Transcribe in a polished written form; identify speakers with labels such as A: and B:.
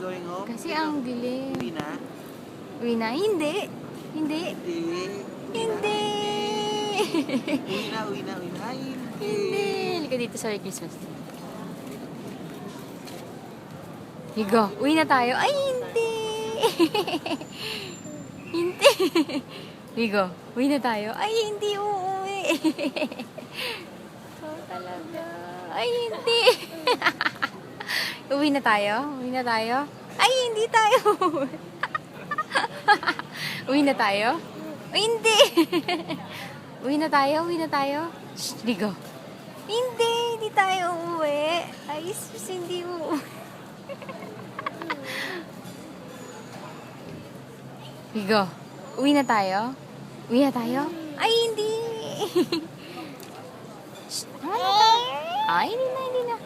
A: going home?
B: Kasi ang dilim.
A: Uwi na?
B: Uwi na? Hindi. Hindi.
A: Hindi.
B: Hindi.
A: Uwi na, uwi na, uwi na. Ay, hindi.
B: Hindi. Halika dito sa Christmas. Higo. Uwi na tayo. Ay, hindi. Hindi. Higo. Uwi na tayo. Ay, hindi uuwi. Oh, talaga. Ay, hindi. Uwi na tayo? Uwi na tayo? Ay, hindi tayo. Uwi na tayo? Ay, hindi. Uwi na tayo? Uwi na tayo? Shh, Ligo. Hindi tayo uuwi. Ay, sus, hindi uuwi. Ligo. Uwi na tayo? Uwi na tayo? Ay, hindi. Shh, ano tayo? Ay, hindi na, hindi na.